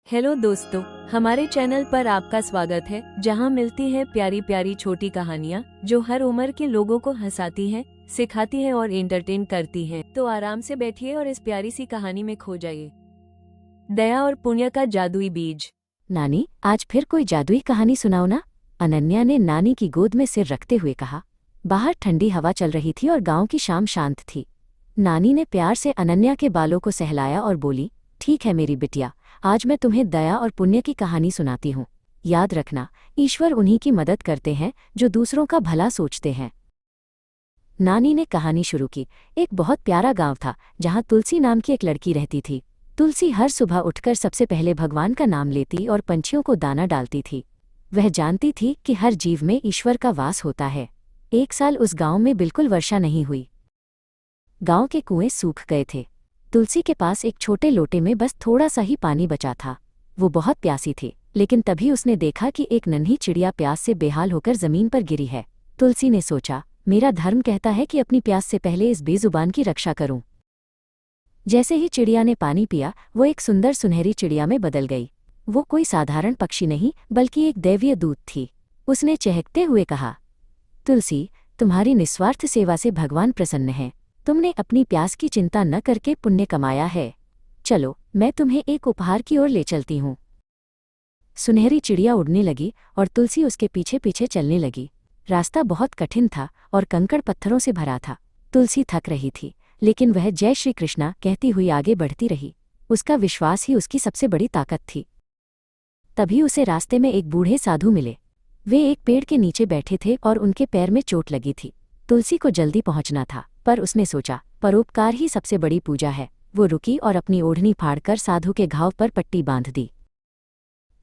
Hello दोस्तों, हमारे channel पर आपका स्वागत है, जहां मिलती है प्यारी प्यारी छोटी कहानियां जो हर उम्र के लोगों को हंसाती हैं, सिखाती हैं और एंटरटेन करती हैं। तो आराम से बैठिए और इस प्यारी सी कहानी में खो जाइए। दया और पुण्य का जादुई बीज। नानी, आज फिर कोई जादुई कहानी सुनाओ ना। अनन्या ने नानी की गोद में सिर रखते हुए कहा। बाहर ठंडी हवा चल रही थी और गांव की शाम शांत थी। नानी ने प्यार से अनन्या के बालों को सहलाया और बोली, ठीक है मेरी बिटिया, आज मैं तुम्हें दया और पुण्य की कहानी सुनाती हूँ। याद रखना, ईश्वर उन्हीं की मदद करते हैं जो दूसरों का भला सोचते हैं। नानी ने कहानी शुरू की। एक बहुत प्यारा गांव था जहां तुलसी नाम की एक लड़की रहती थी। तुलसी हर सुबह उठकर सबसे पहले भगवान का नाम लेती और पंछियों को दाना डालती थी। वह जानती थी कि हर जीव में ईश्वर का वास होता है। एक साल उस गांव में बिल्कुल वर्षा नहीं हुई। गांव के कुएं सूख गए थे। तुलसी के पास एक छोटे लोटे में बस थोड़ा सा ही पानी बचा था। वो बहुत प्यासी थी, लेकिन तभी उसने देखा कि एक नन्ही चिड़िया प्यास से बेहाल होकर जमीन पर गिरी है। तुलसी ने सोचा, मेरा धर्म कहता है कि अपनी प्यास से पहले इस बेजुबान की रक्षा करूं। जैसे ही चिड़िया ने पानी पिया, वो एक सुंदर सुनहरी चिड़िया में बदल गई। वो कोई साधारण पक्षी नहीं, बल्कि एक दैवीय दूत थी। उसने चहकते हुए कहा, तुलसी, तुम्हारी निस्वार्थ सेवा से भगवान प्रसन्न है। तुमने अपनी प्यास की चिंता न करके पुण्य कमाया है। चलो, मैं तुम्हें एक उपहार की ओर ले चलती हूँ। सुनहरी चिड़िया उड़ने लगी और तुलसी उसके पीछे पीछे चलने लगी। रास्ता बहुत कठिन था और कंकड़ पत्थरों से भरा था। तुलसी थक रही थी, लेकिन वह जय श्री कृष्णा कहती हुई आगे बढ़ती रही। उसका विश्वास ही उसकी सबसे बड़ी ताकत थी। तभी उसे रास्ते में एक बूढ़े साधु मिले। वे एक पेड़ के नीचे बैठे थे और उनके पैर में चोट लगी थी। तुलसी को जल्दी पहुंचना था, पर उसने सोचा, परोपकार ही सबसे बड़ी पूजा है। वो रुकी और अपनी ओढ़नी फाड़कर साधु के घाव पर पट्टी बांध दी।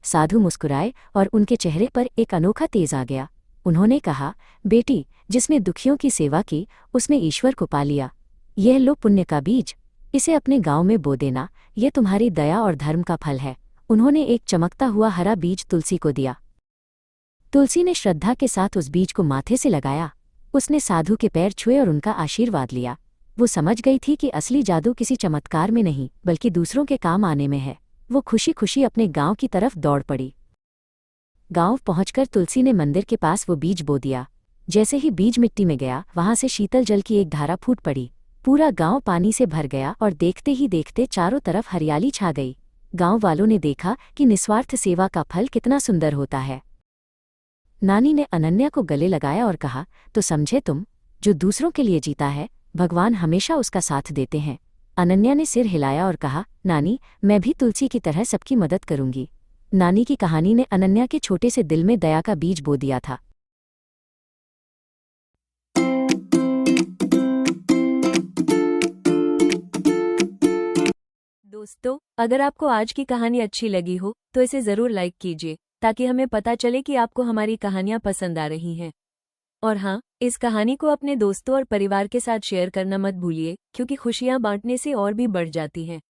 साधु मुस्कुराए और उनके चेहरे पर एक अनोखा तेज आ गया। उन्होंने कहा, बेटी, जिसने दुखियों की सेवा की, उसने ईश्वर को पा लिया। यह लो पुण्य का बीज, इसे अपने गांव में बो देना। ये तुम्हारी दया और धर्म का फल है। उन्होंने एक चमकता हुआ हरा बीज तुलसी को दिया। तुलसी ने श्रद्धा के साथ उस बीज को माथे से लगाया। उसने साधु के पैर छुए और उनका आशीर्वाद लिया। वो समझ गई थी कि असली जादू किसी चमत्कार में नहीं, बल्कि दूसरों के काम आने में है। वो खुशी खुशी अपने गांव की तरफ दौड़ पड़ी। गांव पहुंचकर तुलसी ने मंदिर के पास वो बीज बो दिया। जैसे ही बीज मिट्टी में गया, वहां से शीतल जल की एक धारा फूट पड़ी। पूरा गांव पानी से भर गया और देखते ही देखते चारों तरफ हरियाली छा गई। गांव वालों ने देखा कि निस्वार्थ सेवा का फल कितना सुंदर होता है। नानी ने अनन्या को गले लगाया और कहा, तो समझे तुम, जो दूसरों के लिए जीता है, भगवान हमेशा उसका साथ देते हैं। अनन्या ने सिर हिलाया और कहा, नानी, मैं भी तुलसी की तरह सबकी मदद करूंगी। नानी की कहानी ने अनन्या के छोटे से दिल में दया का बीज बो दिया था। दोस्तों, अगर आपको आज की कहानी अच्छी लगी हो तो इसे जरूर लाइक कीजिए, ताकि हमें पता चले कि आपको हमारी कहानियां पसंद आ रही हैं। और हाँ, इस कहानी को अपने दोस्तों और परिवार के साथ शेयर करना मत भूलिए, क्योंकि खुशियां बांटने से और भी बढ़ जाती हैं।